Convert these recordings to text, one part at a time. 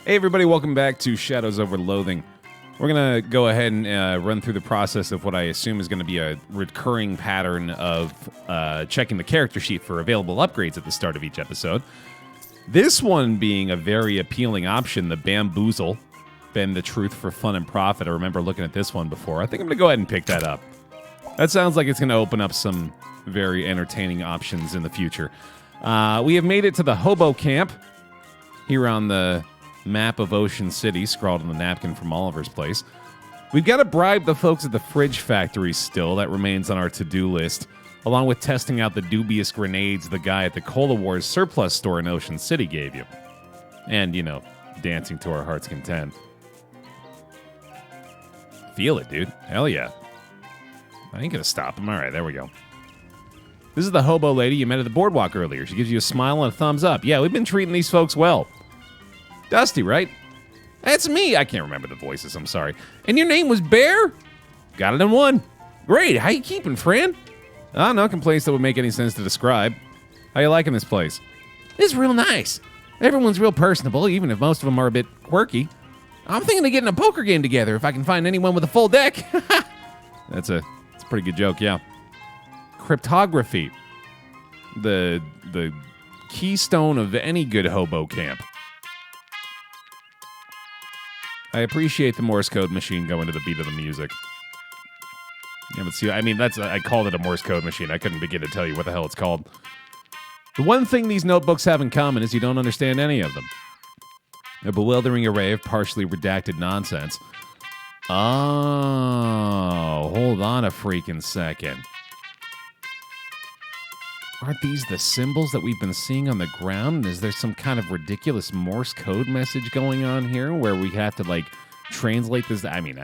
Hey everybody, welcome back to Shadows Over Loathing. We're going to go ahead and run through the process of what I assume is going to be a recurring pattern of checking the character sheet for available upgrades at the start of each episode. This one being a very appealing option, the Bamboozle, Bend the Truth for Fun and Profit. I remember looking at this one before. I think I'm going to go ahead and pick that up. That sounds like it's going to open up some very entertaining options in the future. We have made it to the Hobo camp here on the map of Ocean City, scrawled on the napkin from Oliver's place. We've got to bribe the folks at the fridge factory still. That remains on our to-do list, along with testing out the dubious grenades the guy at the Cola Wars surplus store in Ocean City gave you. And, you know, dancing to our heart's content. Feel it, dude. Hell yeah. I ain't gonna stop him. All right, there we go. This is the hobo lady you met at the boardwalk earlier. She gives you a smile and a thumbs up. Yeah, we've been treating these folks well. Dusty, right? That's me. I can't remember the voices. I'm sorry. And your name was Baer? Got it in one. Great. How you keeping, friend? No complaints that would make any sense to describe. How you liking this place? It's real nice. Everyone's real personable, even if most of them are a bit quirky. I'm thinking of getting a poker game together if I can find anyone with a full deck. That's a pretty good joke, yeah. Cryptography. The keystone of any good hobo camp. I appreciate the Morse code machine going to the beat of the music. Yeah, but see, I mean, I called it a Morse code machine. I couldn't begin to tell you what the hell it's called. The one thing these notebooks have in common is you don't understand any of them. A bewildering array of partially redacted nonsense. Oh, hold on a freaking second. Aren't these the symbols that we've been seeing on the ground? Is there some kind of ridiculous Morse code message going on here where we have to, like, translate this? I mean,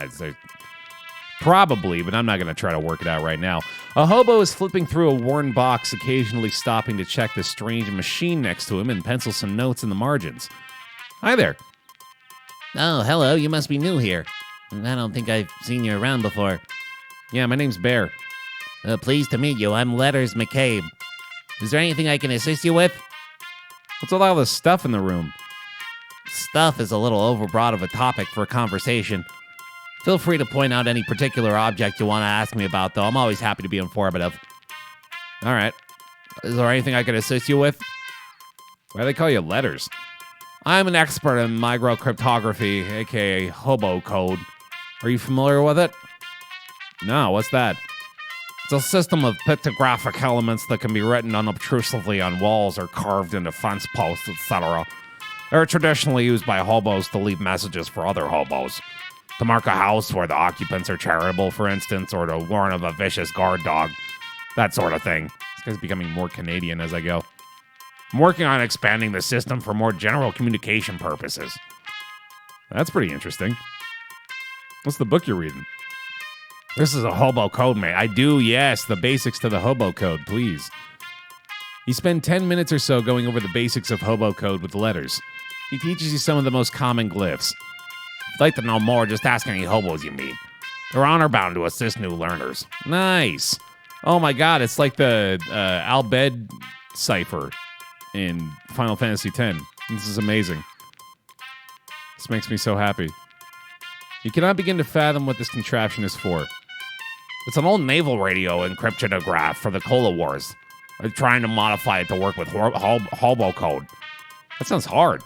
probably, but I'm not going to try to work it out right now. A hobo is flipping through a worn box, occasionally stopping to check the strange machine next to him and pencil some notes in the margins. Hi there. Oh, hello. You must be new here. I don't think I've seen you around before. Yeah, my name's Baer. Pleased to meet you. I'm Letters McCabe. Is there anything I can assist you with? What's with all this stuff in the room? Stuff is a little overbroad of a topic for a conversation. Feel free to point out any particular object you want to ask me about, though. I'm always happy to be informative. All right. Is there anything I can assist you with? Why do they call you Letters? I'm an expert in microcryptography, a.k.a. Hobo code. Are you familiar with it? No, what's that? It's a system of pictographic elements that can be written unobtrusively on walls or carved into fence posts, etc. They're traditionally used by hobos to leave messages for other hobos. To mark a house where the occupants are charitable, for instance, or to warn of a vicious guard dog. That sort of thing. This guy's becoming more Canadian as I go. I'm working on expanding the system for more general communication purposes. That's pretty interesting. What's the book you're reading? This is a hobo code, mate. I do, yes. The basics to the hobo code, please. You spend 10 minutes or so going over the basics of hobo code with Letters. He teaches you some of the most common glyphs. If you'd like to know more, just ask any hobos you meet. They're honor-bound to assist new learners. Nice. Oh my god, it's like the Al-Bhed cipher in Final Fantasy X. This is amazing. This makes me so happy. You cannot begin to fathom what this contraption is for. It's an old naval radio and cryptograph for the Cola Wars. They're trying to modify it to work with hobo code. That sounds hard.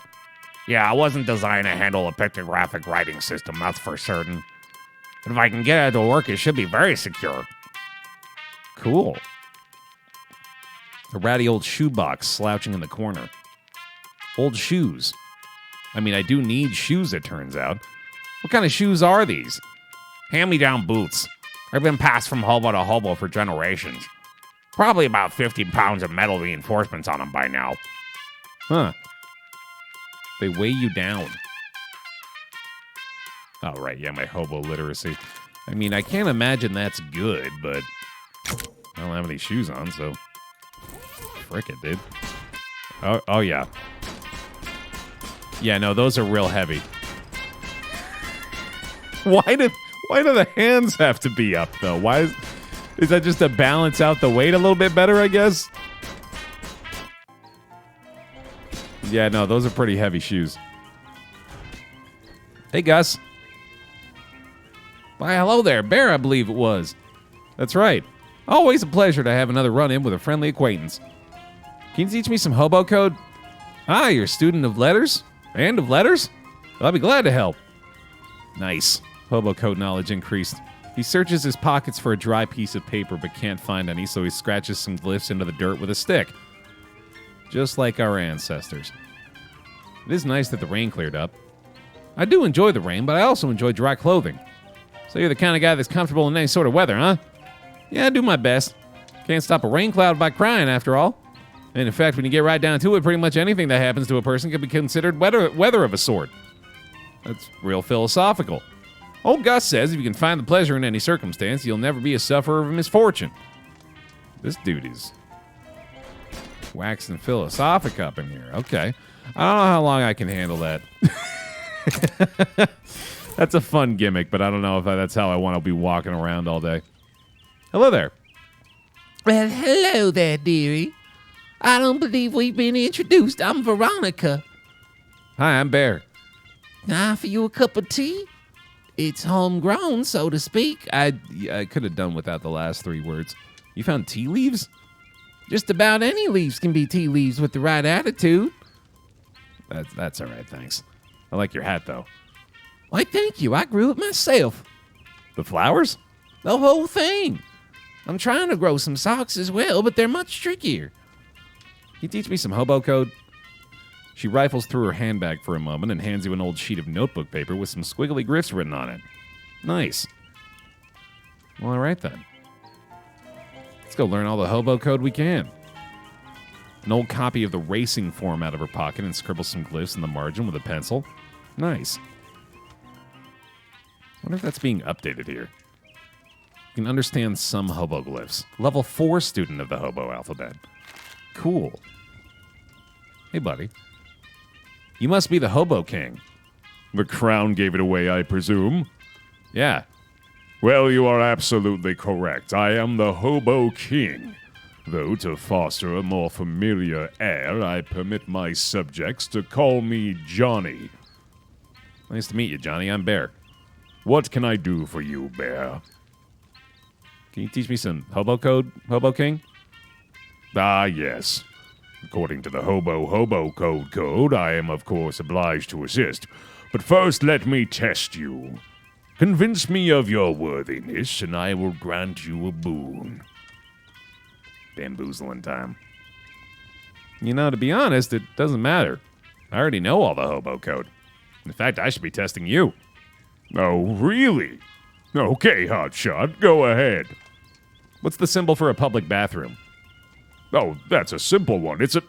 Yeah, it wasn't designed to handle a pictographic writing system, that's for certain. But if I can get it to work, it should be very secure. Cool. A ratty old shoebox slouching in the corner. Old shoes. I mean, I do need shoes, it turns out. What kind of shoes are these? Hand-me-down boots. They've been passed from hobo to hobo for generations. Probably about 50 pounds of metal reinforcements on them by now. Huh. They weigh you down. Oh, right, yeah, my hobo literacy. I mean, I can't imagine that's good, but I don't have any shoes on, so frick it, dude. Oh yeah. Yeah, no, those are real heavy. Why do the hands have to be up, though? Why is that just to balance out the weight a little bit better, I guess? Yeah, no, those are pretty heavy shoes. Hey, Gus. Why, hello there. Baer, I believe it was. That's right. Always a pleasure to have another run-in with a friendly acquaintance. Can you teach me some hobo code? Ah, you're a student of letters? And of letters? Well, I'll be glad to help. Nice. Hobo code knowledge increased. He searches his pockets for a dry piece of paper but can't find any, so he scratches some glyphs into the dirt with a stick. Just like our ancestors. It is nice that the rain cleared up. I do enjoy the rain, but I also enjoy dry clothing. So you're the kind of guy that's comfortable in any sort of weather, huh? Yeah, I do my best. Can't stop a rain cloud by crying, after all. And in fact, when you get right down to it, pretty much anything that happens to a person can be considered weather of a sort. That's real philosophical. Old Gus says if you can find the pleasure in any circumstance, you'll never be a sufferer of misfortune. This dude is waxing philosophic up in here. Okay. I don't know how long I can handle that. That's a fun gimmick, but I don't know if that's how I want to be walking around all day. Hello there. Well, hello there, dearie. I don't believe we've been introduced. I'm Veronica. Hi, I'm Baer. Can I offer you a cup of tea? It's homegrown, so to speak. I could have done without the last 3 words. You found tea leaves? Just about any leaves can be tea leaves with the right attitude. That's all right, thanks. I like your hat, though. Why, thank you. I grew it myself. The flowers? The whole thing. I'm trying to grow some socks as well, but they're much trickier. Can you teach me some hobo code? She rifles through her handbag for a moment and hands you an old sheet of notebook paper with some squiggly glyphs written on it. Nice. Well, all right then. Let's go learn all the hobo code we can. An old copy of the racing form out of her pocket and scribbles some glyphs in the margin with a pencil. Nice. Wonder if that's being updated here. You can understand some hobo glyphs. Level 4 student of the hobo alphabet. Cool. Hey, buddy. You must be the Hobo King. The crown gave it away, I presume. Yeah. Well, you are absolutely correct. I am the Hobo King. Though to foster a more familiar air, I permit my subjects to call me Johnny. Nice to meet you, Johnny. I'm Baer. What can I do for you, Baer? Can you teach me some hobo code, Hobo King? Ah, yes. According to the Hobo Code, I am of course obliged to assist. But first let me test you. Convince me of your worthiness, and I will grant you a boon. Bamboozling time. You know, to be honest, it doesn't matter. I already know all the hobo code. In fact, I should be testing you. Oh, really? Okay, hotshot, go ahead. What's the symbol for a public bathroom? Oh, that's a simple one. It's a...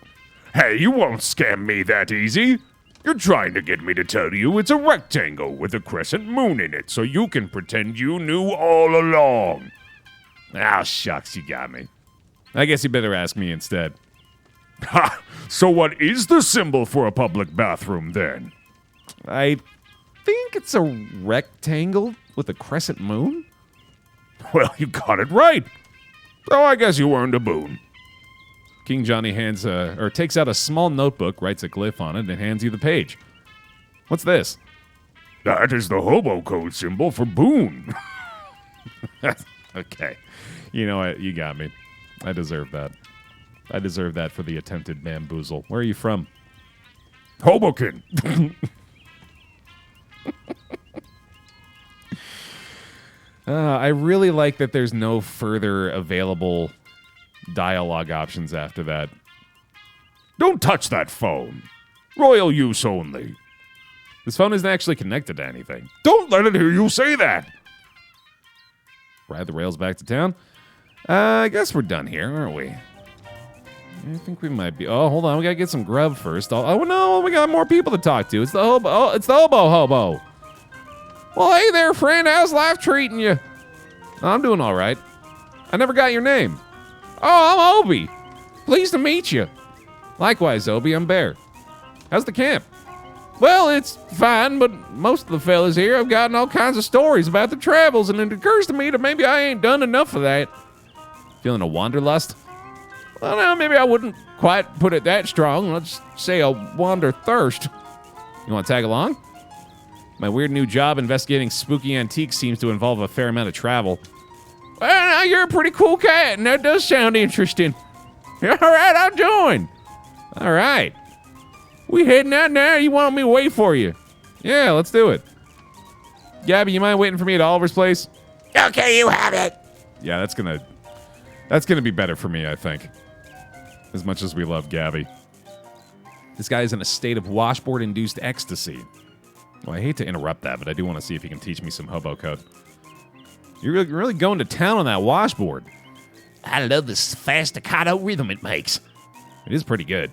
Hey, you won't scam me that easy. You're trying to get me to tell you it's a rectangle with a crescent moon in it so you can pretend you knew all along. Ah, shucks, you got me. I guess you better ask me instead. Ha! So what is the symbol for a public bathroom, then? I think it's a rectangle with a crescent moon. Well, you got it right. So I guess you earned a boon. King Johnny takes out a small notebook, writes a glyph on it, and hands you the page. What's this? That is the Hobo Code symbol for boon. Okay. You know what? You got me. I deserve that. I deserve that for the attempted bamboozle. Where are you from? Hoboken. I really like that there's no further available dialogue options after that. Don't touch that phone. Royal use only. This phone isn't actually connected to anything. Don't let it hear you say that. Ride the rails back to town. I guess we're done here, aren't we? I think we might be. Oh, hold on. We gotta get some grub first. Oh no, we got more people to talk to. It's the hobo. Oh, it's the hobo. Well, hey there, friend. How's life treating you? I'm doing all right. I never got your name. Oh, I'm Obi. Pleased to meet you. Likewise, Obi. I'm Baer. How's the camp? Well, it's fine, but most of the fellas here have gotten all kinds of stories about the travels, and it occurs to me that maybe I ain't done enough of that. Feeling a wanderlust? Well, no, maybe I wouldn't quite put it that strong. Let's say a wander thirst. You want to tag along? My weird new job investigating spooky antiques seems to involve a fair amount of travel. Well, now you're a pretty cool cat, and that does sound interesting. All right, I'll join. All right. We heading out now? You want me to wait for you? Yeah, let's do it. Gabby, you mind waiting for me at Oliver's place? Okay, you have it. Yeah, that's gonna be better for me, I think. As much as we love Gabby. This guy is in a state of washboard-induced ecstasy. Well, I hate to interrupt that, but I do want to see if he can teach me some hobo code. You're really going to town on that washboard. I love this fast staccato rhythm it makes. It is pretty good.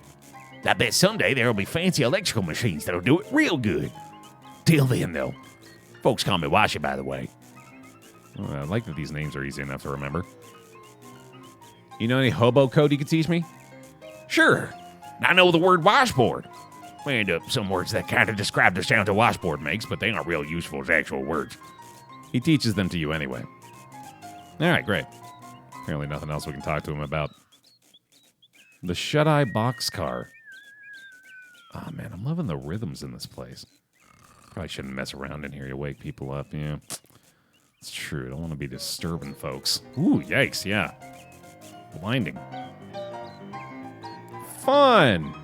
I bet someday there'll be fancy electrical machines that'll do it real good. Till then, though. Folks call me Washy, by the way. Well, I like that these names are easy enough to remember. You know any hobo code you could teach me? Sure. I know the word washboard. And some words that kind of describe the sound a washboard makes, but they aren't real useful as actual words. He teaches them to you anyway. All right, great. Apparently nothing else we can talk to him about. The shut-eye boxcar. Oh, man, I'm loving the rhythms in this place. Probably shouldn't mess around in here to wake people up, yeah. It's true, I don't want to be disturbing folks. Ooh, yikes, yeah. Blinding. Fun!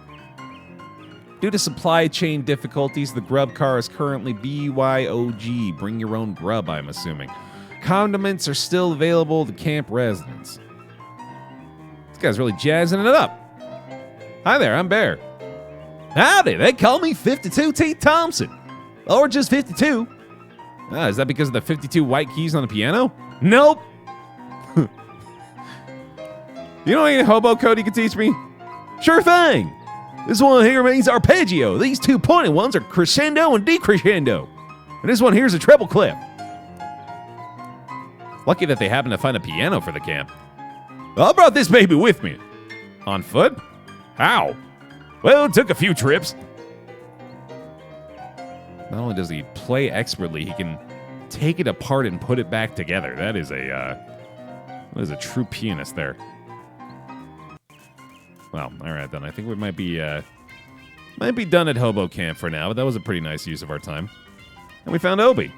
Due to supply chain difficulties, the grub car is currently BYOG. Bring your own grub, I'm assuming. Condiments are still available to camp residents. This guy's really jazzing it up. Hi there, I'm Baer. Howdy, they call me 52 T. Thompson. Or just 52. Is that because of the 52 white keys on the piano? Nope. You know any hobo code you can teach me? Sure thing. This one here means arpeggio. These 2 pointed ones are crescendo and decrescendo. And this one here's a treble clef. Lucky that they happened to find a piano for the camp. I brought this baby with me. On foot? How? Well, it took a few trips. Not only does he play expertly, he can take it apart and put it back together. That is a true pianist there. Well, all right then. I think we might be done at Hobo Camp for now, but that was a pretty nice use of our time. And we found Obi.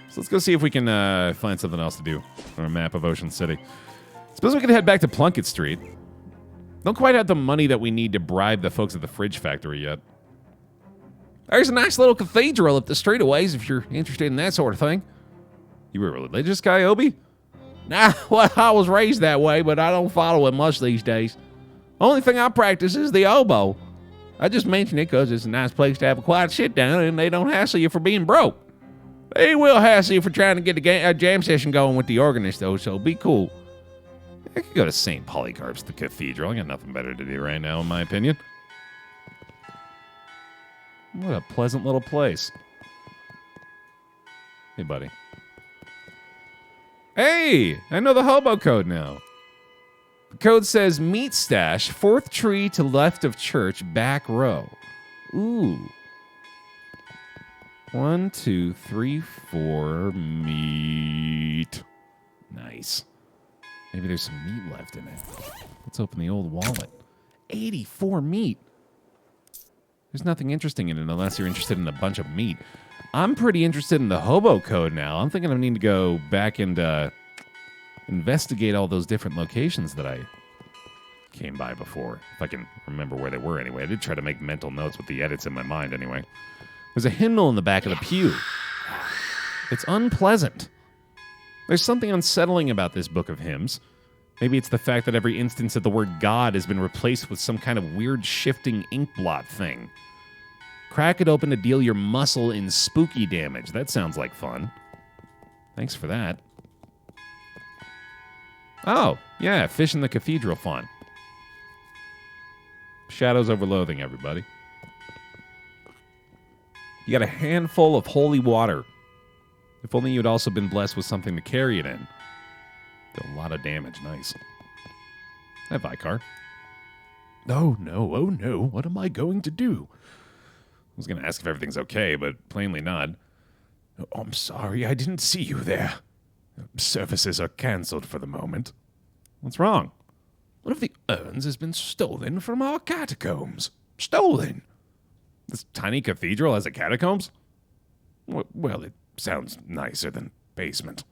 So let's go see if we can find something else to do on our map of Ocean City. Suppose we could head back to Plunkett Street. Don't quite have the money that we need to bribe the folks at the fridge factory yet. There's a nice little cathedral up the street a ways if you're interested in that sort of thing. You were a religious guy, Obi? Nah, well, I was raised that way, but I don't follow it much these days. Only thing I practice is the oboe. I just mention it because it's a nice place to have a quiet sit down and they don't hassle you for being broke. They will hassle you for trying to get a jam session going with the organist, though, so be cool. I could go to St. Polycarp's, the cathedral. I got nothing better to do right now, in my opinion. What a pleasant little place. Hey, buddy. Hey, I know the hobo code now. The code says meat stash, 4th tree to left of church, back row. Ooh. 1, 2, 3, 4, meat. Nice. Maybe there's some meat left in it. Let's open the old wallet. 84 meat. There's nothing interesting in it unless you're interested in a bunch of meat. I'm pretty interested in the hobo code now. I'm thinking I need to go back and investigate all those different locations that I came by before. If I can remember where they were anyway. I did try to make mental notes with the edits in my mind anyway. There's a hymnal in the back of the pew. It's unpleasant. There's something unsettling about this book of hymns. Maybe it's the fact that every instance of the word God has been replaced with some kind of weird shifting ink blot thing. Crack it open to deal your muscle in spooky damage. That sounds like fun. Thanks for that. Oh, yeah, fish in the cathedral font. Shadows Over Loathing, everybody. You got a handful of holy water. If only you'd also been blessed with something to carry it in. Did a lot of damage. Nice. Hi, Vicar. Oh, no. What am I going to do? I was going to ask if everything's okay, but plainly not. Oh, I'm sorry, I didn't see you there. Services are canceled for the moment. What's wrong? One of the urns has been stolen from our catacombs. Stolen? This tiny cathedral has a catacombs? Well, it sounds nicer than basement.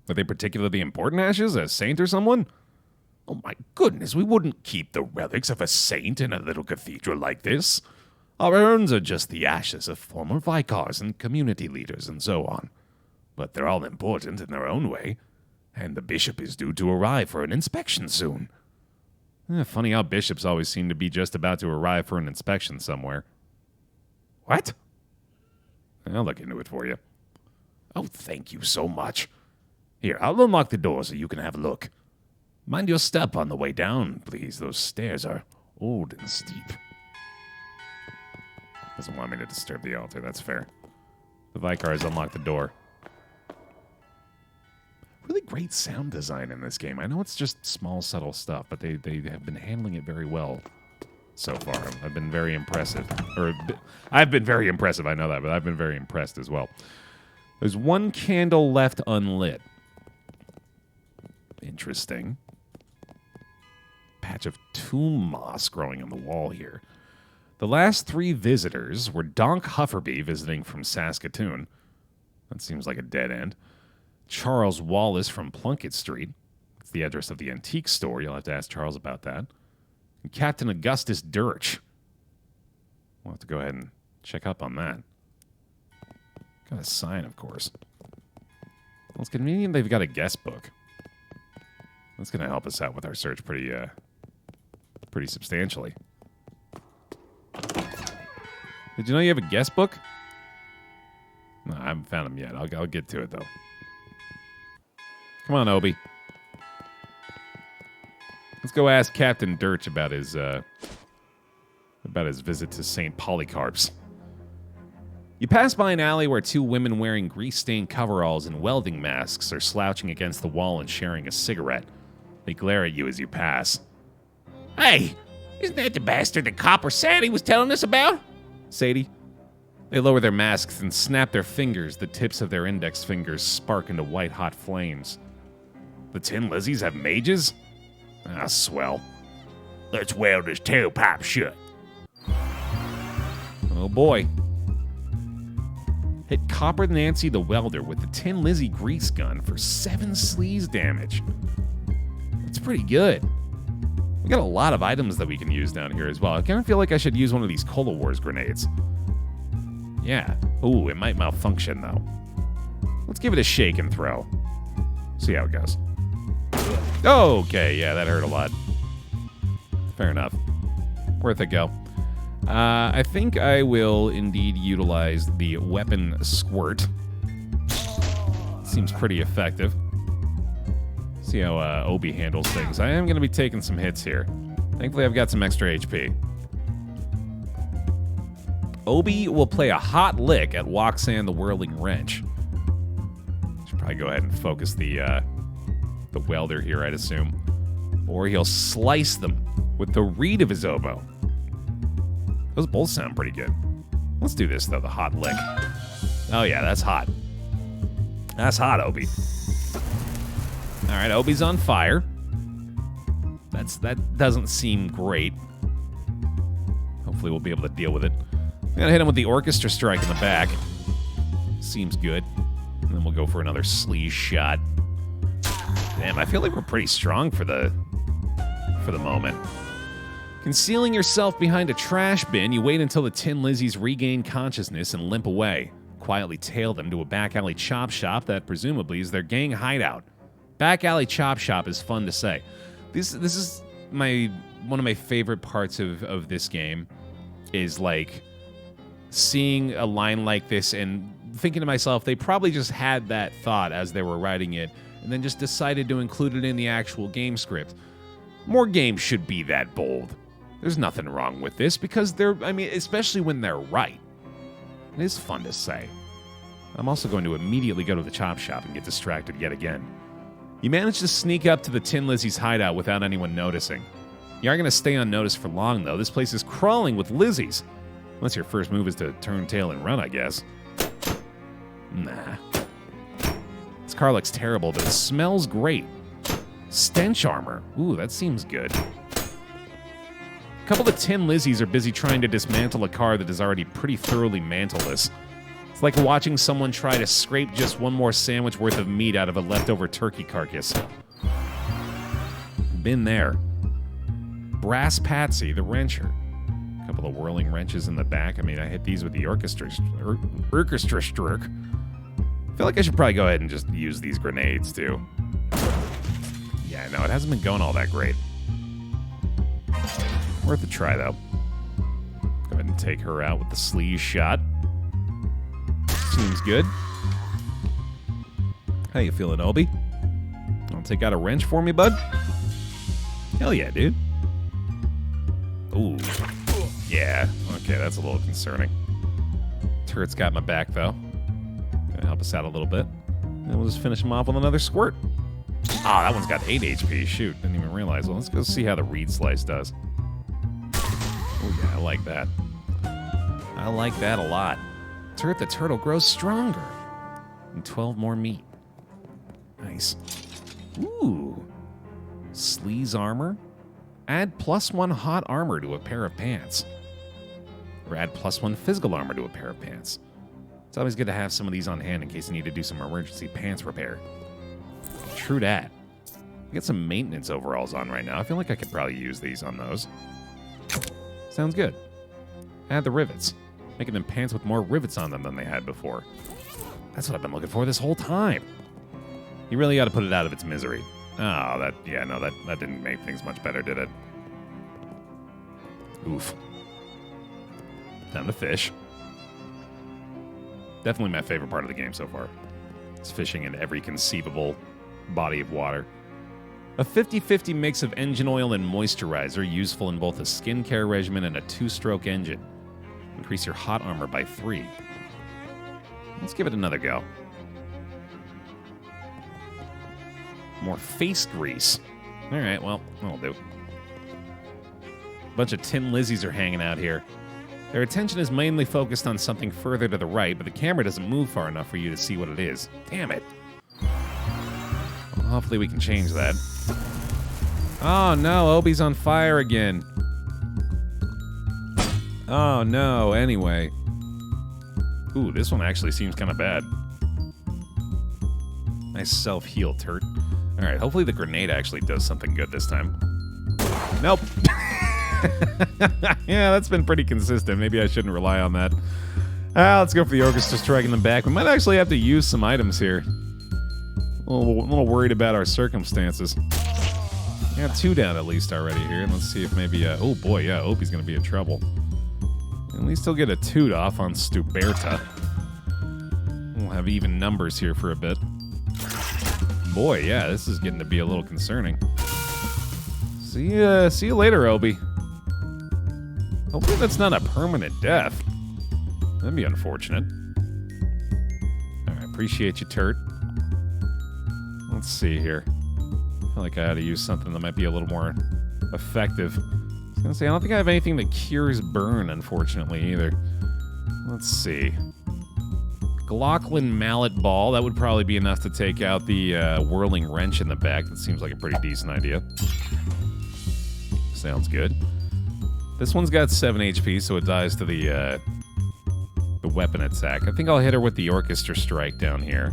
Are they particularly important ashes? A saint or someone? Oh my goodness, we wouldn't keep the relics of a saint in a little cathedral like this. Our urns are just the ashes of former vicars and community leaders and so on. But they're all important in their own way, and the bishop is due to arrive for an inspection soon. Funny how bishops always seem to be just about to arrive for an inspection somewhere. What? I'll look into it for you. Oh, thank you so much. Here, I'll unlock the door so you can have a look. Mind your step on the way down, please. Those stairs are old and steep. Doesn't want me to disturb the altar, that's fair. The Vicars unlock the door. Really great sound design in this game. I know it's just small, subtle stuff, but they have been handling it very well so far. I've been very impressive. I've been very impressive, I know that, but I've been very impressed as well. There's one candle left unlit. Interesting. Patch of tomb moss growing on the wall here. The last 3 visitors were Donk Hufferby visiting from Saskatoon. That seems like a dead end. Charles Wallace from Plunkett Street. That's the address of the antique store. You'll have to ask Charles about that. And Captain Augustus Dirch. We'll have to go ahead and check up on that. Got a sign, of course. Well, it's convenient they've got a guest book. That's going to help us out with our search pretty substantially. Did you know you have a guest book? No, I haven't found them yet. I'll get to it, though. Come on, Obi. Let's go ask Captain Dirch about his visit to St. Polycarp's. You pass by an alley where 2 women wearing grease-stained coveralls and welding masks are slouching against the wall and sharing a cigarette. They glare at you as you pass. Hey, isn't that the bastard that Copper Sadie was telling us about? Sadie. They lower their masks and snap their fingers. The tips of their index fingers spark into white-hot flames. The Tin Lizzies have mages? Ah, swell. Let's weld his tailpipe shut. Oh boy. Hit Copper Nancy the welder with the Tin Lizzie grease gun for 7 sleaze damage. That's pretty good. We got a lot of items that we can use down here as well. I kind of feel like I should use one of these Cola Wars grenades. Yeah. Ooh, it might malfunction, though. Let's give it a shake and throw. See how it goes. Okay, yeah, that hurt a lot. Fair enough. Worth a go. I think I will indeed utilize the weapon squirt. Seems pretty effective. See how Obi handles things. I am going to be taking some hits here. Thankfully, I've got some extra HP. Obi will play a hot lick at Waxan the Whirling Wrench. Should probably go ahead and focus the welder here, I'd assume. Or he'll slice them with the reed of his oboe. Those both sound pretty good. Let's do this, though, the hot lick. Oh, yeah, that's hot. That's hot, Obi. All right, Obi's on fire. That doesn't seem great. Hopefully we'll be able to deal with it. I'm going to hit him with the orchestra strike in the back. Seems good. And then we'll go for another sleaze shot. Damn, I feel like we're pretty strong for the moment. Concealing yourself behind a trash bin, you wait until the Tin Lizzies regain consciousness and limp away. Quietly tail them to a back alley chop shop that presumably is their gang hideout. Back alley chop shop is fun to say. This is one of my favorite parts of this game is like seeing a line like this and thinking to myself, they probably just had that thought as they were writing it and then just decided to include it in the actual game script. More games should be that bold. There's nothing wrong with this because especially when they're right. It is fun to say. I'm also going to immediately go to the chop shop and get distracted yet again. You manage to sneak up to the Tin Lizzie's hideout without anyone noticing. You aren't going to stay unnoticed for long, though. This place is crawling with Lizzies. Unless your first move is to turn tail and run, I guess. Nah. This car looks terrible, but it smells great. Stench armor. Ooh, that seems good. A couple of Tin Lizzies are busy trying to dismantle a car that is already pretty thoroughly mantleless. It's like watching someone try to scrape just one more sandwich worth of meat out of a leftover turkey carcass. Been there. Brass Patsy, the wrencher. A couple of whirling wrenches in the back. I mean, I hit these with the orchestra stroke. I feel like I should probably go ahead and just use these grenades, too. Yeah, no, it hasn't been going all that great. Worth a try, though. Go ahead and take her out with the sleeve shot. Seems good. How you feeling, Obi? Want to take out a wrench for me, bud? Hell yeah, dude. Ooh. Yeah. Okay, that's a little concerning. Turret's got my back, though. Gonna help us out a little bit. And we'll just finish him off with another squirt. Ah, that one's got 8 HP. Shoot, didn't even realize. Well, let's go see how the reed slice does. Oh, yeah, I like that. I like that a lot. Turret the turtle grows stronger. And 12 more meat. Nice. Ooh. Sleaze armor. Add +1 hot armor to a pair of pants. Or add +1 physical armor to a pair of pants. It's always good to have some of these on hand in case you need to do some emergency pants repair. True that. I got some maintenance overalls on right now. I feel like I could probably use these on those. Sounds good. Add the rivets. Making them pants with more rivets on them than they had before. That's what I've been looking for this whole time. You really got to put it out of its misery. Oh, that didn't make things much better, did it? Oof. Time to fish. Definitely my favorite part of the game so far. It's fishing in every conceivable body of water. A 50-50 mix of engine oil and moisturizer, useful in both a skincare regimen and a 2-stroke engine. Increase your hot armor by 3. Let's give it another go. More face grease. All right, well, that'll do. A bunch of tin Lizzies are hanging out here. Their attention is mainly focused on something further to the right, but the camera doesn't move far enough for you to see what it is. Damn it. Well, hopefully we can change that. Oh no, Obi's on fire again. Oh no, anyway. Ooh, this one actually seems kind of bad. Nice self-heal, Turt. Alright, hopefully the grenade actually does something good this time. Nope. Yeah, that's been pretty consistent. Maybe I shouldn't rely on that. Let's go for the orchestra striking them back. We might actually have to use some items here. A little worried about our circumstances. Got 2 down at least already here. Let's see if maybe... oh boy, yeah, Opie's going to be in trouble. At least he'll get a toot off on Ciabatta. We'll have even numbers here for a bit. Boy, yeah, this is getting to be a little concerning. See you later, Obi. Hopefully that's not a permanent death. That'd be unfortunate. Alright, appreciate you, Turt. Let's see here. I feel like I ought to use something that might be a little more effective. I was gonna say, I don't think I have anything that cures burn, unfortunately, either. Let's see. Glocklin mallet ball. That would probably be enough to take out the whirling wrench in the back. That seems like a pretty decent idea. Sounds good. This one's got 7 HP, so it dies to the weapon attack. I think I'll hit her with the orchestra strike down here.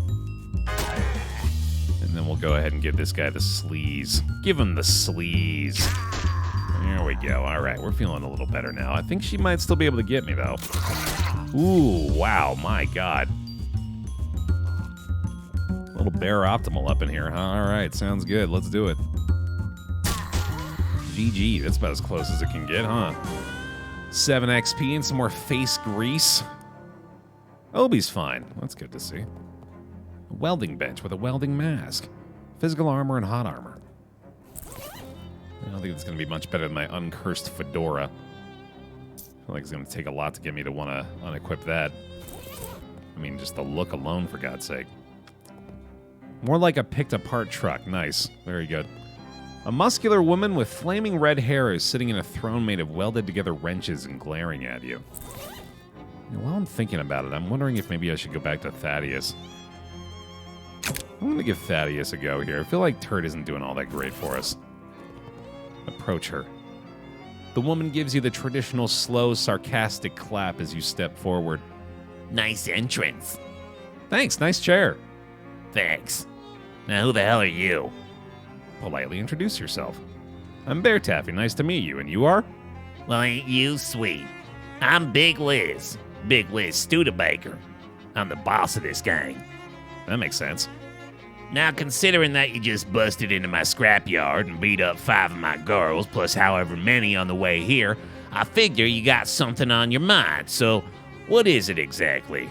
And then we'll go ahead and give this guy the sleaze. Give him the sleaze. There we go. All right, we're feeling a little better now. I think she might still be able to get me, though. Ooh, wow, my God. A little Baer optimal up in here, huh? All right, sounds good. Let's do it. GG, that's about as close as it can get, huh? 7 XP and some more face grease. Obi's fine. That's good to see. A welding bench with a welding mask. Physical armor and hot armor. I don't think it's going to be much better than my uncursed fedora. I feel like it's going to take a lot to get me to want to unequip that. I mean, just the look alone, for God's sake. More like a picked-apart truck. Nice. Very good. A muscular woman with flaming red hair is sitting in a throne made of welded-together wrenches and glaring at you. While I'm thinking about it, I'm wondering if maybe I should go back to Thaddeus. I'm going to give Thaddeus a go here. I feel like Turt isn't doing all that great for us. Approach her. The woman gives you the traditional slow, sarcastic clap as you step forward. Nice entrance. Thanks, nice chair. Thanks. Now, who the hell are you? Politely introduce yourself. I'm BaerTaffy, nice to meet you, and you are? Well, ain't you sweet? I'm Big Liz. Big Liz Studebaker. I'm the boss of this gang. That makes sense. Now, considering that you just busted into my scrapyard and beat up 5 of my girls, plus however many on the way here, I figure you got something on your mind. So, what is it exactly?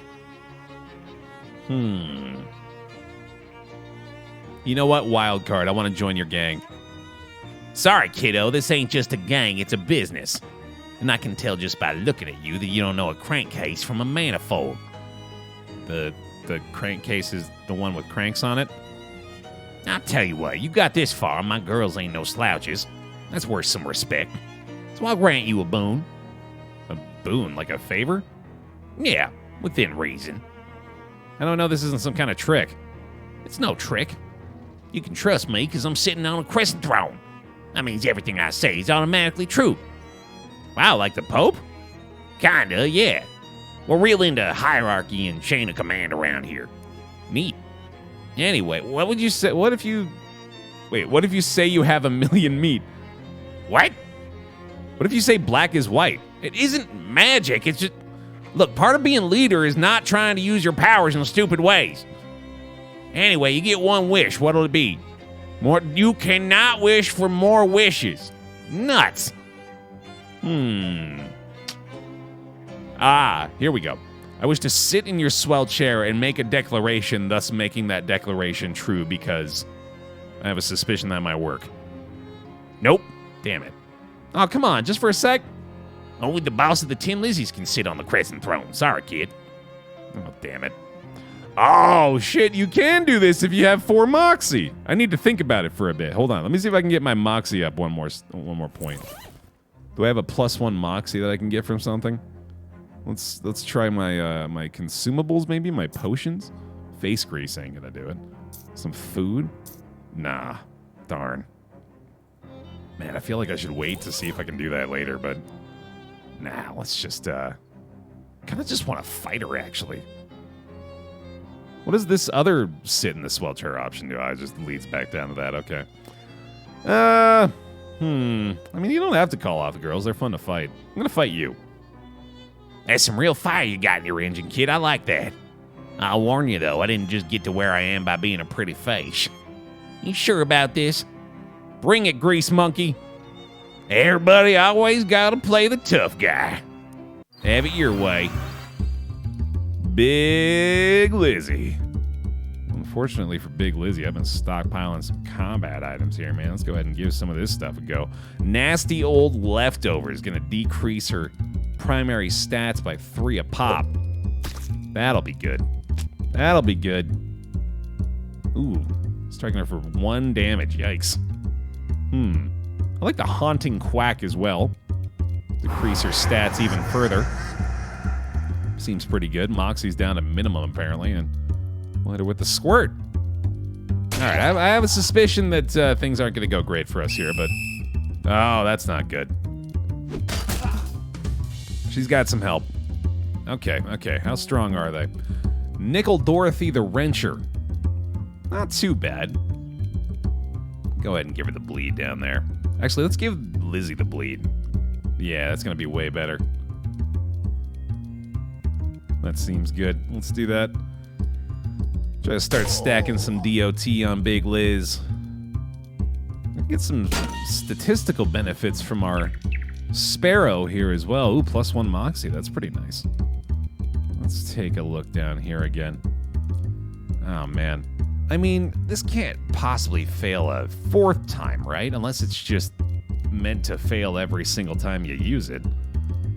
You know what, wild card? I want to join your gang. Sorry, kiddo, this ain't just a gang, it's a business. And I can tell just by looking at you that you don't know a crankcase from a manifold. The crankcase is the one with cranks on it? I'll tell you what, you got this far, my girls ain't no slouches. That's worth some respect. So I'll grant you a boon. A boon? Like a favor? Yeah, within reason. I don't know, this isn't some kind of trick. It's no trick. You can trust me because I'm sitting on a crescent throne. That means everything I say is automatically true. Wow, like the Pope? Kinda, yeah. We're real into hierarchy and chain of command around here. Neat. Anyway, what would you say? What if you say you have a million meat? What? What if you say black is white? It isn't magic, it's just... Look, part of being leader is not trying to use your powers in stupid ways. Anyway, you get one wish. What'll it be? More. You cannot wish for more wishes. Nuts. Here we go. I wish to sit in your swell chair and make a declaration, thus making that declaration true because I have a suspicion that might work. Nope. Damn it. Oh, come on, just for a sec. Only the boss of the 10 Lizzies can sit on the crescent throne. Sorry, kid. Oh, damn it. Oh, shit, you can do this if you have 4 Moxie. I need to think about it for a bit. Hold on, let me see if I can get my Moxie up one more point. Do I have a +1 Moxie that I can get from something? Let's try my my consumables, maybe my potions. Face grease ain't gonna do it. Some food? Nah, darn. Man, I feel like I should wait to see if I can do that later, but nah, let's just kind of just want to fight her actually. What does this other sit in the swell chair option do? I just leads back down to that. Okay. I mean, you don't have to call off the girls. They're fun to fight. I'm gonna fight you. That's some real fire you got in your engine, kid. I like that. I'll warn you, though, I didn't just get to where I am by being a pretty face. You sure about this? Bring it, grease monkey. Everybody always gotta play the tough guy. Have it your way. Big Lizzie. Unfortunately for Big Lizzie, I've been stockpiling some combat items here, man. Let's go ahead and give some of this stuff a go. Nasty old leftover is going to decrease her primary stats by 3 a pop. That'll be good. That'll be good. Ooh, striking her for 1 damage. Yikes. I like the Haunting Quack as well. Decrease her stats even further. Seems pretty good. Moxie's down to minimum, apparently, and we'll hit her with the squirt. All right, I have a suspicion that things aren't going to go great for us here, but... Oh, that's not good. She's got some help. Okay. How strong are they? Nickel Dorothy the Wrencher. Not too bad. Go ahead and give her the bleed down there. Actually, let's give Lizzie the bleed. Yeah, that's going to be way better. That seems good. Let's do that. Try to start stacking some DOT on Big Liz. Get some statistical benefits from our Sparrow here as well. Ooh, +1 Moxie. That's pretty nice. Let's take a look down here again. Oh, man. I mean, this can't possibly fail a 4th time, right? Unless it's just meant to fail every single time you use it.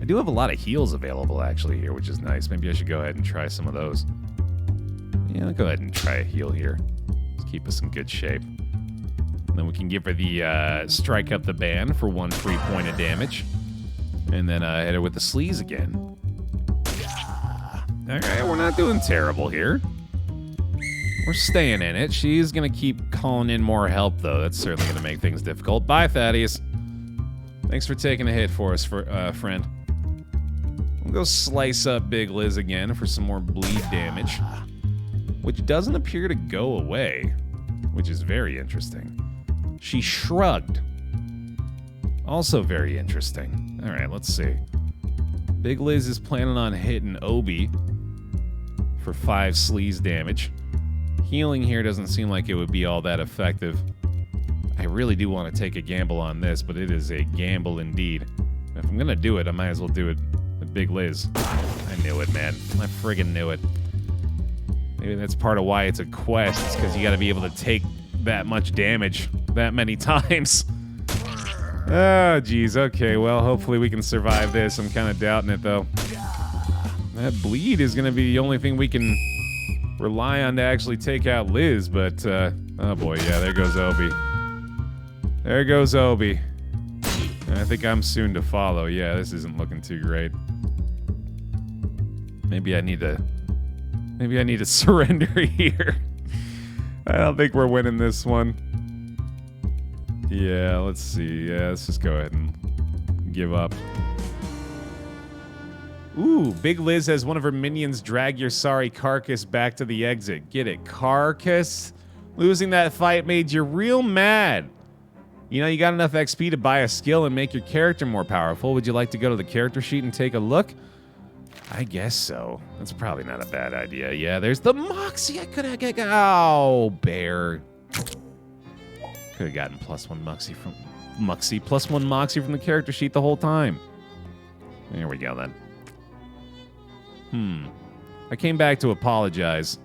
I do have a lot of heals available, actually, here, which is nice. Maybe I should go ahead and try some of those. Yeah, I'll go ahead and try a heal here. Let's keep us in good shape. And then we can give her the strike up the band for 1 free point of damage. And then hit her with the sleaze again. All right, we're not doing terrible here. We're staying in it. She's going to keep calling in more help, though. That's certainly going to make things difficult. Bye, Thaddeus. Thanks for taking a hit for us, friend. We'll go slice up Big Liz again for some more bleed damage, which doesn't appear to go away, which is very interesting. She shrugged. Also very interesting. All right, let's see. Big Liz is planning on hitting Obi for 5 sleaze damage. Healing here doesn't seem like it would be all that effective. I really do want to take a gamble on this, but it is a gamble indeed. If I'm going to do it, I might as well do it with Big Liz. I knew it, man. I friggin' knew it. Maybe that's part of why it's a quest. It's because you got to be able to take that much damage that many times. Oh, geez. Okay, well, hopefully we can survive this. I'm kind of doubting it, though. That bleed is going to be the only thing we can rely on to actually take out Liz, but, oh boy, yeah, there goes Obi. There goes Obi. And I think I'm soon to follow. Yeah, this isn't looking too great. Maybe I need to surrender here. I don't think we're winning this one. Yeah, let's see. Yeah, let's just go ahead and give up. Ooh, Big Liz has one of her minions drag your sorry carcass back to the exit. Get it? Carcass? Losing that fight made you real mad. You know, you got enough XP to buy a skill and make your character more powerful. Would you like to go to the character sheet and take a look? I guess so. That's probably not a bad idea. Yeah, there's the Moxie. I could have got... Oh, Baer. Could have gotten +1 Moxie from... +1 Moxie from the character sheet the whole time. There we go, then. I came back to apologize.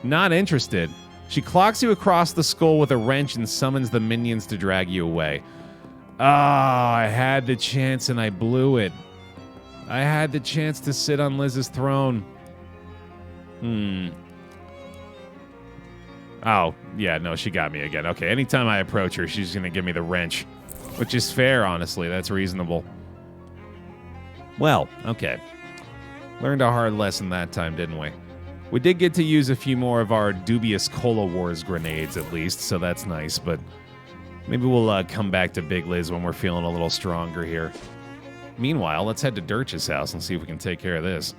Not interested. She clocks you across the skull with a wrench and summons the minions to drag you away. Ah, I had the chance and I blew it. I had the chance to sit on Liz's throne. Oh, yeah, no, she got me again. Okay, anytime I approach her, she's going to give me the wrench. Which is fair, honestly. That's reasonable. Well, okay. Learned a hard lesson that time, didn't we? We did get to use a few more of our dubious Cola Wars grenades, at least, so that's nice, but maybe we'll come back to Big Liz when we're feeling a little stronger here. Meanwhile, let's head to Dirch's house and see if we can take care of this.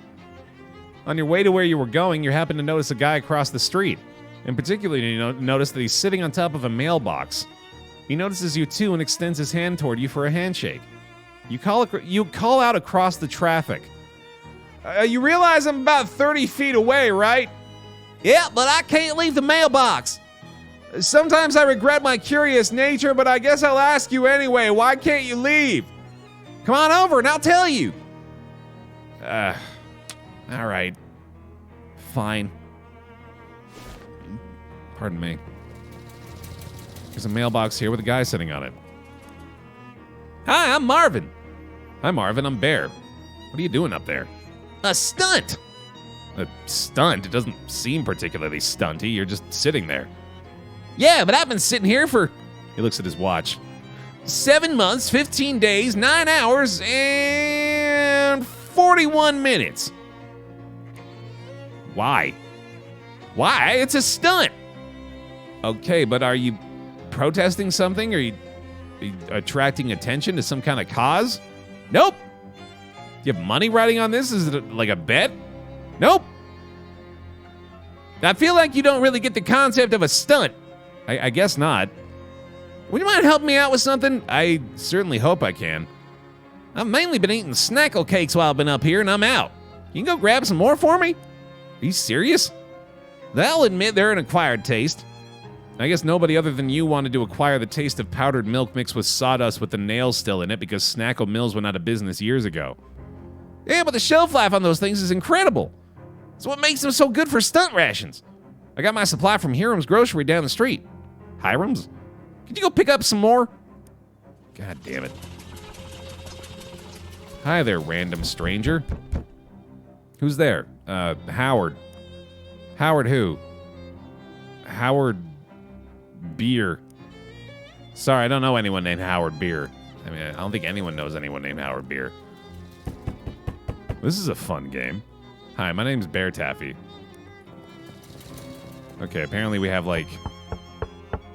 On your way to where you were going, you happen to notice a guy across the street. In particular, you notice that he's sitting on top of a mailbox. He notices you too and extends his hand toward you for a handshake. You call out across the traffic. You realize I'm about 30 feet away, right? Yeah, but I can't leave the mailbox. Sometimes I regret my curious nature, but I guess I'll ask you anyway. Why can't you leave? Come on over and I'll tell you. All right. Fine. Pardon me. There's a mailbox here with a guy sitting on it. Hi, I'm Marvin. Hi, Marvin. I'm Baer. What are you doing up there? A stunt. A stunt? It doesn't seem particularly stunty. You're just sitting there. Yeah, but I've been sitting here for... He looks at his watch. 7 months, 15 days, 9 hours, and 41 minutes. Why? Why? It's a stunt. Okay, but are you protesting something? Are you attracting attention to some kind of cause? Nope. Do you have money riding on this? Is it like a bet? Nope. I feel like you don't really get the concept of a stunt. I guess not. Would you mind helping me out with something? I certainly hope I can. I've mainly been eating snackle cakes while I've been up here, and I'm out. You can go grab some more for me? Are you serious? I'll admit they're an acquired taste. I guess nobody other than you wanted to acquire the taste of powdered milk mixed with sawdust with the nails still in it because Snackle Mills went out of business years ago. Yeah, but the shelf life on those things is incredible. It's what makes them so good for stunt rations. I got my supply from Hiram's grocery down the street. Hiram's? Could you go pick up some more? God damn it. Hi there, random stranger. Who's there? Howard. Howard who? Howard Baer. Sorry, I don't know anyone named Howard Baer. I mean, I don't think anyone knows anyone named Howard Baer. This is a fun game. Hi, my name's BaerTaffy. Okay, apparently we have, like,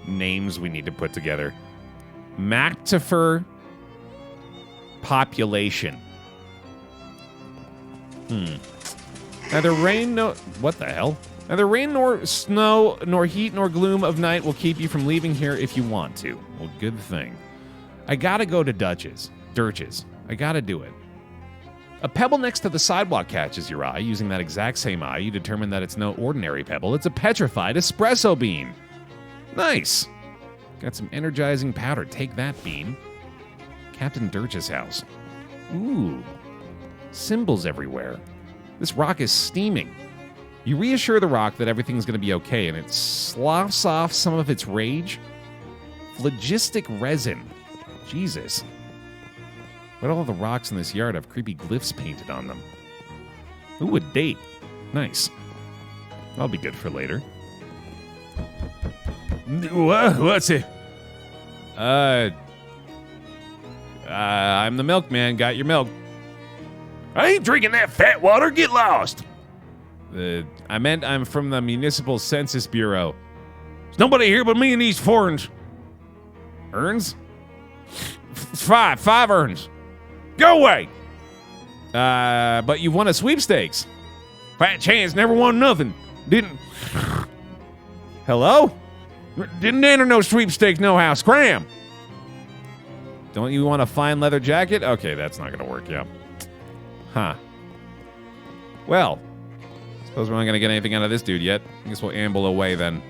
names we need to put together. Mactifer population. Neither rain nor... What the hell? Neither rain nor snow, nor heat nor gloom of night will keep you from leaving here if you want to. Well, good thing. I gotta go to Dirch's. I gotta do it. A pebble next to the sidewalk catches your eye. Using that exact same eye, you determine that it's no ordinary pebble. It's a petrified espresso bean. Nice. Got some energizing powder. Take that, bean. Captain Dirch's house. Ooh. Symbols everywhere. This rock is steaming. You reassure the rock that everything's going to be okay, and it sloughs off some of its rage. Phlogistic resin. Jesus. What all the rocks in this yard have creepy glyphs painted on them? Ooh, a date. Nice. That'll be good for later. What's it? I'm the milkman. Got your milk. I ain't drinking that fat water. Get lost. I meant I'm from the Municipal Census Bureau. There's nobody here but me and these foreigners. Urns? Five urns. Go away. But you won a sweepstakes. Fat chance, never won nothing. Didn't Hello? enter no sweepstakes, no how. Scram. Don't you want a fine leather jacket? Okay, that's not going to work, yeah. Huh. Well, suppose we're not going to get anything out of this dude yet. I guess we'll amble away then.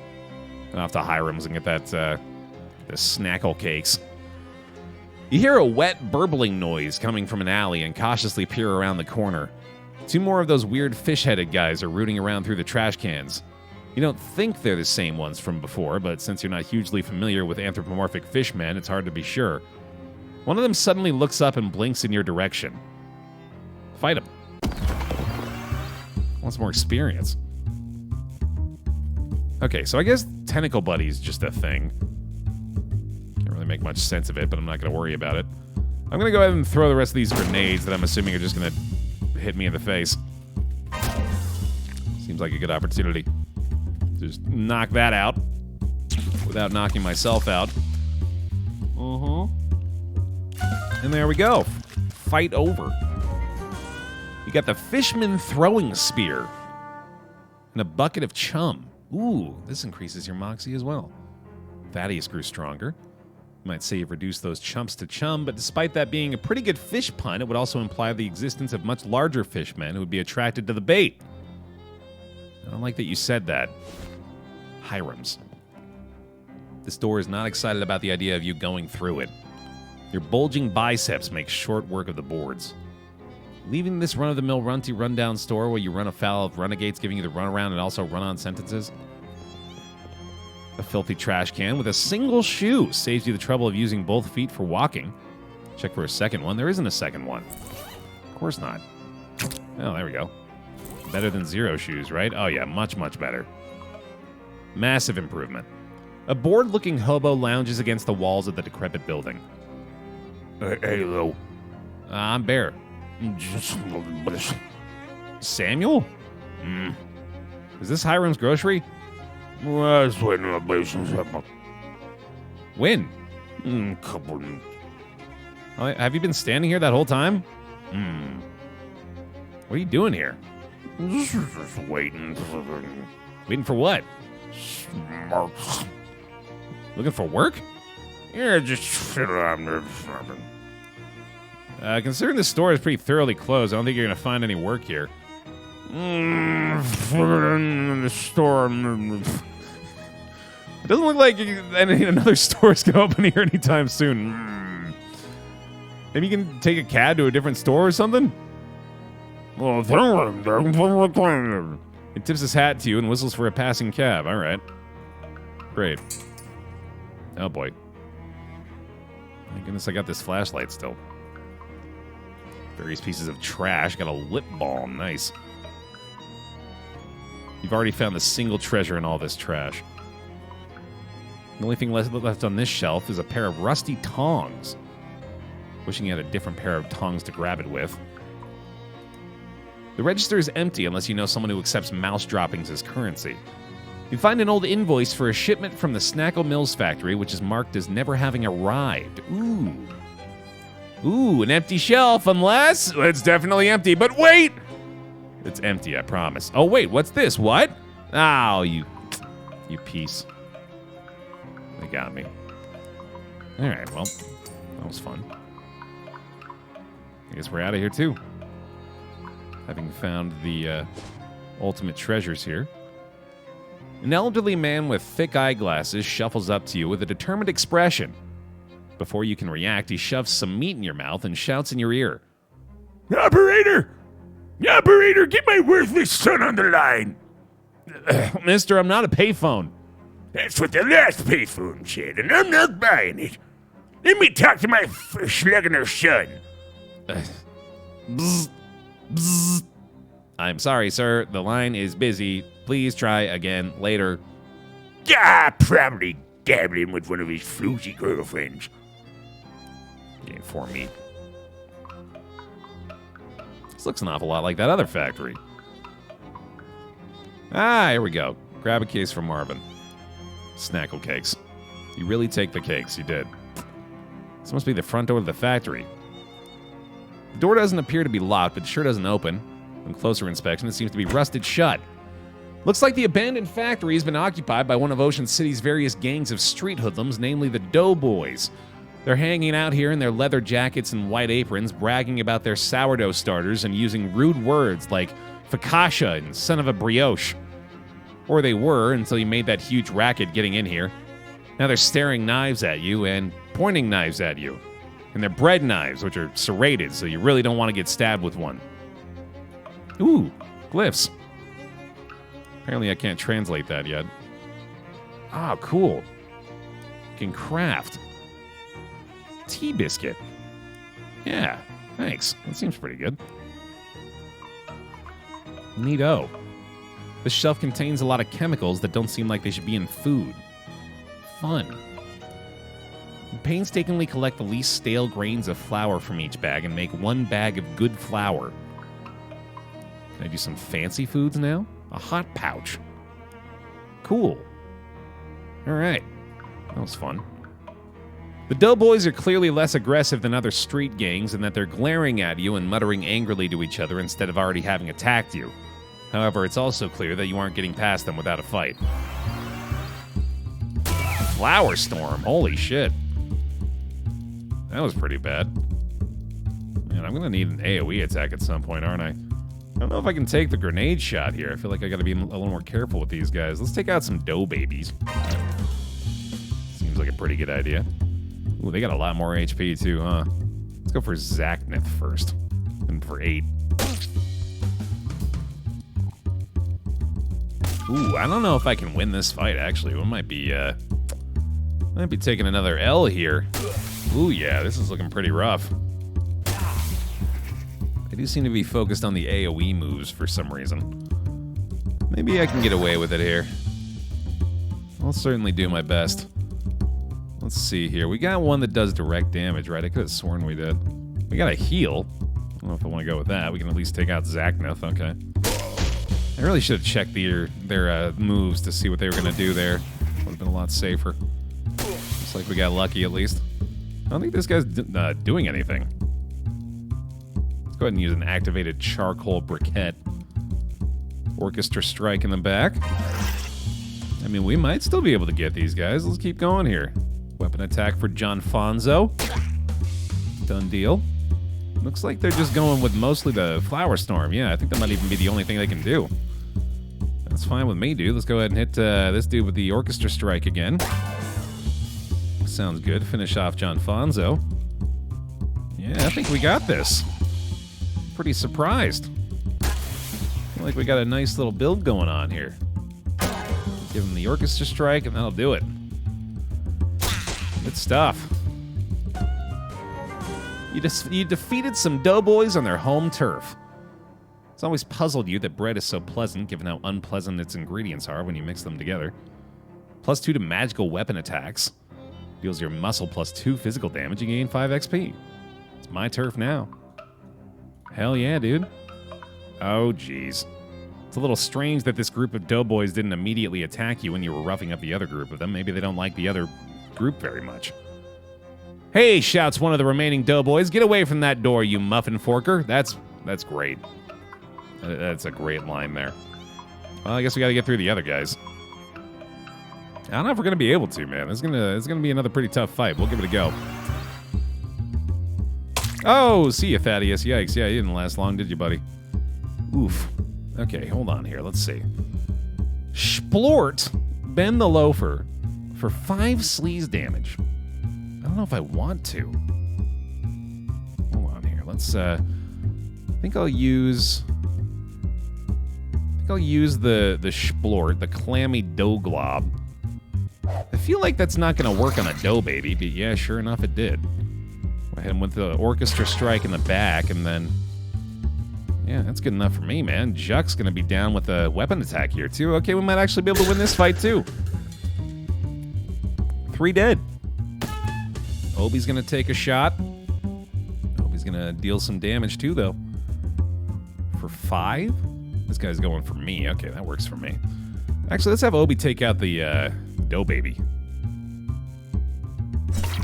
Off to Hiram's and get that, the snackle cakes. You hear a wet, burbling noise coming from an alley and cautiously peer around the corner. Two more of those weird fish-headed guys are rooting around through the trash cans. You don't think they're the same ones from before, but since you're not hugely familiar with anthropomorphic fishmen, it's hard to be sure. One of them suddenly looks up and blinks in your direction. Fight him. Wants more experience. Okay, so I guess Tentacle Buddy's just a thing. Can't really make much sense of it, but I'm not going to worry about it. I'm going to go ahead and throw the rest of these grenades that I'm assuming are just going to hit me in the face. Seems like a good opportunity. Just knock that out without knocking myself out. And there we go. Fight over. You got the Fishman Throwing Spear and a bucket of chum. Ooh, this increases your moxie as well. Thaddeus grew stronger. You might say you've reduced those chumps to chum, but despite that being a pretty good fish pun, it would also imply the existence of much larger fishmen who would be attracted to the bait. I don't like that you said that. Hiram's. This door is not excited about the idea of you going through it. Your bulging biceps make short work of the boards. Leaving this run-of-the-mill rundown store where you run afoul of renegades giving you the runaround and also run-on sentences. A filthy trash can with a single shoe saves you the trouble of using both feet for walking. Check for a second one. There isn't a second one. Of course not. Oh, there we go. Better than zero shoes, right? Oh yeah, much, much better. Massive improvement. A bored-looking hobo lounges against the walls of the decrepit building. Hey, Lou. I'm Baer. Samuel? Is this Hiram's grocery? When? Have you been standing here that whole time? What are you doing here? Just waiting. Waiting for what? Looking for work? Yeah, just sit around there. Considering the store is pretty thoroughly closed, I don't think you're going to find any work here. In the store. It doesn't look like another store is going to open here anytime soon. Maybe you can take a cab to a different store or something? He tips his hat to you and whistles for a passing cab. All right. Great. Oh, boy. Thank goodness I got this flashlight still. Various pieces of trash. Got a lip balm. Nice. You've already found the single treasure in all this trash. The only thing left on this shelf is a pair of rusty tongs. Wishing you had a different pair of tongs to grab it with. The register is empty unless you know someone who accepts mouse droppings as currency. You find an old invoice for a shipment from the Snackle Mills factory, which is marked as never having arrived. Ooh, an empty shelf, unless... It's definitely empty, but wait! It's empty, I promise. Oh, wait, what's this? What? Oh, you piece. They got me. All right, well, that was fun. I guess we're out of here, too. Having found the ultimate treasures here. An elderly man with thick eyeglasses shuffles up to you with a determined expression. Before you can react, he shoves some meat in your mouth and shouts in your ear. Operator! Operator, get my worthless son on the line! Mister, I'm not a payphone. That's what the last payphone said, and I'm not buying it. Let me talk to my schleggener son. Bzz, bzz. I'm sorry, sir. The line is busy. Please try again later. Probably dabbling with one of his floozy girlfriends. Gain 4 meat. This looks an awful lot like that other factory. Ah, here we go. Grab a case from Marvin. Snackle cakes. You really take the cakes, you did. This must be the front door of the factory. The door doesn't appear to be locked, but it sure doesn't open. On closer inspection, it seems to be rusted shut. Looks like the abandoned factory has been occupied by one of Ocean City's various gangs of street hoodlums, namely the Doughboys. They're hanging out here in their leather jackets and white aprons, bragging about their sourdough starters and using rude words like focaccia and son of a brioche. Or they were until you made that huge racket getting in here. Now they're staring knives at you and pointing knives at you. And they're bread knives, which are serrated, so you really don't want to get stabbed with one. Ooh, glyphs. Apparently I can't translate that yet. Ah, cool. You can craft. Tea biscuit. Yeah, thanks. That seems pretty good. Neato. This shelf contains a lot of chemicals that don't seem like they should be in food. Fun. You painstakingly collect the least stale grains of flour from each bag and make one bag of good flour. Can I do some fancy foods now? A hot pouch. Cool. All right. That was fun. The Doughboys are clearly less aggressive than other street gangs in that they're glaring at you and muttering angrily to each other instead of already having attacked you. However, it's also clear that you aren't getting past them without a fight. Flower storm. Holy shit. That was pretty bad. Man, I'm going to need an AoE attack at some point, aren't I? I don't know if I can take the grenade shot here. I feel like I got to be a little more careful with these guys. Let's take out some dough babies. Seems like a pretty good idea. Ooh, they got a lot more HP too, huh? Let's go for Zachnith first. And for 8. Ooh, I don't know if I can win this fight, actually. We might be taking another L here. Ooh, yeah, this is looking pretty rough. I do seem to be focused on the AoE moves for some reason. Maybe I can get away with it here. I'll certainly do my best. Let's see here. We got one that does direct damage, right? I could have sworn we did. We got a heal. I don't know if I want to go with that. We can at least take out Zachnith. Okay. I really should have checked their moves to see what they were going to do there. Would have been a lot safer. Looks like we got lucky at least. I don't think this guy's doing anything. Let's go ahead and use an activated charcoal briquette. Orchestra strike in the back. I mean, we might still be able to get these guys. Let's keep going here. Weapon attack for John Fonzo. Done deal. Looks like they're just going with mostly the Flower Storm. Yeah, I think that might even be the only thing they can do. That's fine with me, dude. Let's go ahead and hit this dude with the Orchestra Strike again. Sounds good. Finish off John Fonzo. Yeah, I think we got this. Pretty surprised. Feel like we got a nice little build going on here. Give him the Orchestra Strike, and that'll do it. Good stuff. You defeated some Doughboys on their home turf. It's always puzzled you that bread is so pleasant, given how unpleasant its ingredients are when you mix them together. +2 to magical weapon attacks. Deals your muscle +2 physical damage. You gain 5 XP. It's my turf now. Hell yeah, dude. Oh, jeez. It's a little strange that this group of Doughboys didn't immediately attack you when you were roughing up the other group of them. Maybe they don't like the other group very much. Hey, shouts one of the remaining Doughboys. Get away from that door, you muffin forker. That's great. That's a great line there. Well, I guess we got to get through the other guys. I don't know if we're gonna be able to, man. It's gonna be another pretty tough fight. We'll give it a go. Oh, see you, Thaddeus. Yikes. Yeah, you didn't last long, did you, buddy? Oof. Okay, hold on here. Let's see. Splort Ben the Loafer for 5 sleaze damage. I don't know if I want to. Hold on here. Let's I think I'll use the Splort, the clammy dough glob. I feel like that's not going to work on a dough baby, but yeah, sure enough, it did. Go ahead and with the orchestra strike in the back, and then yeah, that's good enough for me, man. Juck's going to be down with a weapon attack here, too. Okay, we might actually be able to win this fight, too. 3 dead. Obi's going to take a shot. Obi's going to deal some damage, too, though. For 5? This guy's going for me. Okay, that works for me. Actually, let's have Obi take out the dough baby.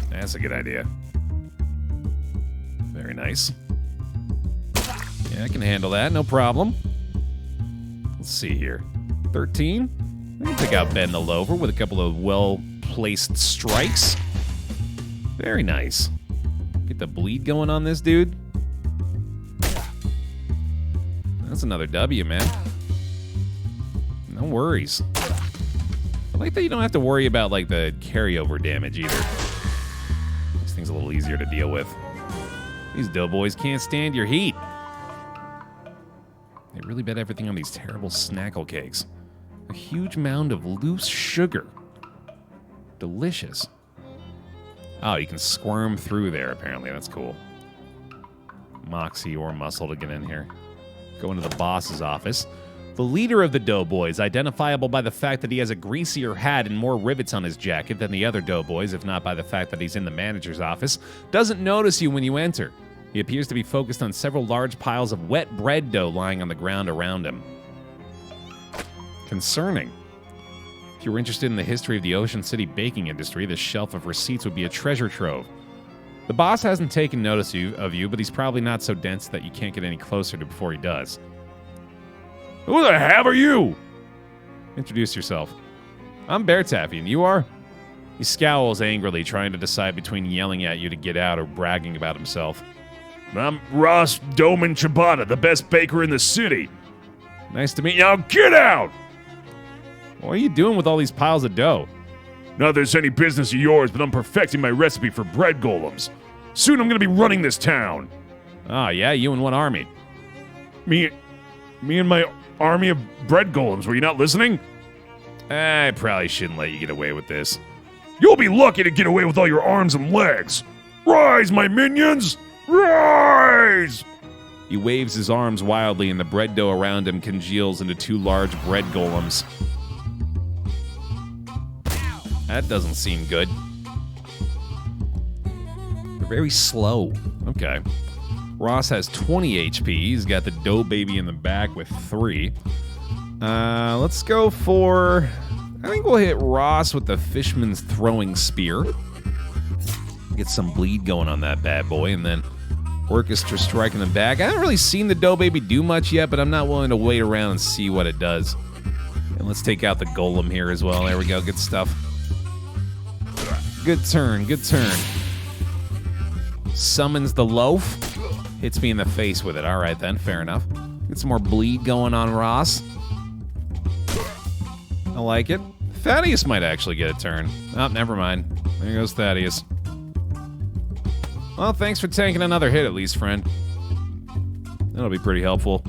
That's a good idea. Very nice. Yeah, I can handle that, no problem. Let's see here. 13. I can take out Ben the Loafer with a couple of well-placed strikes. Very nice. Get the bleed going on this dude. That's another W, man. No worries. I like that you don't have to worry about, like, the carryover damage either. This thing's a little easier to deal with. These doughboys can't stand your heat. They really bet everything on these terrible snackle cakes. A huge mound of loose sugar. Delicious. Oh, you can squirm through there, apparently. That's cool. Moxie or muscle to get in here. Go into the boss's office. The leader of the Doughboys, identifiable by the fact that he has a greasier hat and more rivets on his jacket than the other Doughboys, if not by the fact that he's in the manager's office, doesn't notice you when you enter. He appears to be focused on several large piles of wet bread dough lying on the ground around him. Concerning. If you were interested in the history of the Ocean City baking industry, this shelf of receipts would be a treasure trove. The boss hasn't taken notice of you, but he's probably not so dense that you can't get any closer to before he does. Who the hell are you? Introduce yourself. I'm BaerTaffy, and you are? He scowls angrily, trying to decide between yelling at you to get out or bragging about himself. I'm Ross Doman Ciabatta, the best baker in the city. Nice to meet you. Now get out! What are you doing with all these piles of dough? Not that there's any business of yours, but I'm perfecting my recipe for bread golems. Soon I'm gonna be running this town. Oh, yeah? You and what army? Me and my army of bread golems. Were you not listening? I probably shouldn't let you get away with this. You'll be lucky to get away with all your arms and legs. Rise, my minions! Rise! He waves his arms wildly, and the bread dough around him congeals into 2 large bread golems. That doesn't seem good. They're very slow. Okay. Ross has 20 HP. He's got the dough baby in the back with 3. Let's go for... I think we'll hit Ross with the Fishman's Throwing Spear. Get some bleed going on that bad boy, and then Orchestra Strike in the back. I haven't really seen the dough baby do much yet, but I'm not willing to wait around and see what it does. And let's take out the golem here as well. There we go. Good stuff. Good turn. Good turn. Summons the loaf. Hits me in the face with it. All right, then. Fair enough. Get some more bleed going on Ross. I like it. Thaddeus might actually get a turn. Oh, never mind. There goes Thaddeus. Well, thanks for tanking another hit at least, friend. That'll be pretty helpful.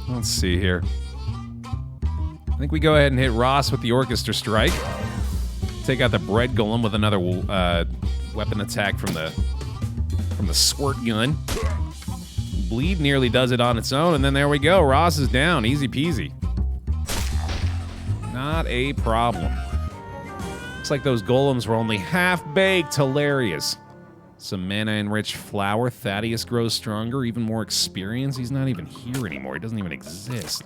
Let's see here. I think we go ahead and hit Ross with the Orchestra Strike. Take out the bread golem with another weapon attack from the squirt gun. Bleed nearly does it on its own, and then there we go. Ross is down. Easy peasy. Not a problem. Looks like those golems were only half-baked. Hilarious. Some mana-enriched flour. Thaddeus grows stronger, even more experience. He's not even here anymore. He doesn't even exist.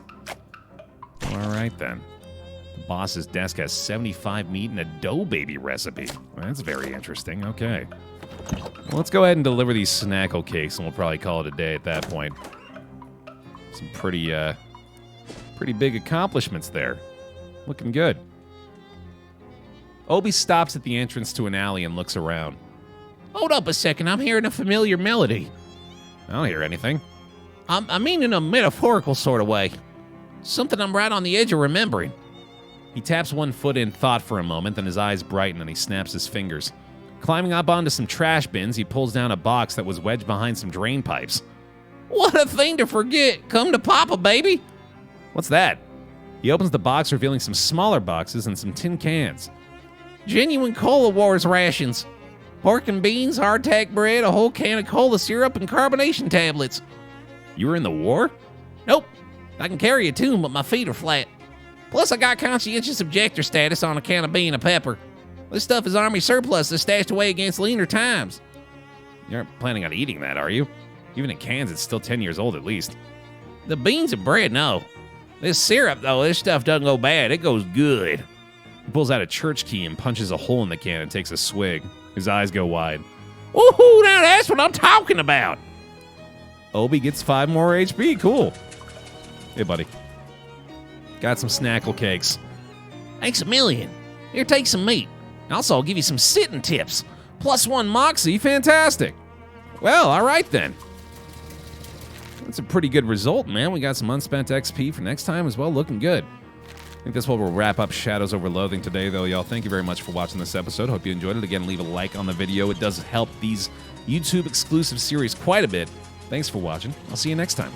All right, then. The boss's desk has 75 meat and a dough baby recipe. Well, that's very interesting. Okay. Well, let's go ahead and deliver these snackle cakes, and we'll probably call it a day at that point. Some pretty big accomplishments there. Looking good. Obi stops at the entrance to an alley and looks around. Hold up a second, I'm hearing a familiar melody. I don't hear anything. I mean in a metaphorical sort of way. Something I'm right on the edge of remembering. He taps one foot in thought for a moment, then his eyes brighten and he snaps his fingers. Climbing up onto some trash bins, he pulls down a box that was wedged behind some drain pipes. What a thing to forget. Come to Papa, baby. What's that? He opens the box, revealing some smaller boxes and some tin cans. Genuine Cola Wars rations. Pork and beans, hardtack bread, a whole can of cola syrup, and carbonation tablets. You were in the war? Nope. I can carry a tune, but my feet are flat. Plus, I got conscientious objector status on account of being a pepper. This stuff is army surplus that's stashed away against leaner times. You aren't planning on eating that, are you? Even in cans, it's still 10 years old at least. The beans and bread, no. This syrup, though, this stuff doesn't go bad. It goes good. He pulls out a church key and punches a hole in the can and takes a swig. His eyes go wide. Woohoo, now that's what I'm talking about. Obi gets 5 more HP. Cool. Hey, buddy. Got some snackle cakes. Thanks a million. Here, take some meat. Also, I'll give you some sitting tips. +1 moxie. Fantastic. Well, all right then. That's a pretty good result, man. We got some unspent XP for next time as well. Looking good. I think that's what we'll wrap up Shadows Over Loathing today, though, y'all. Thank you very much for watching this episode. Hope you enjoyed it. Again, leave a like on the video. It does help these YouTube exclusive series quite a bit. Thanks for watching. I'll see you next time.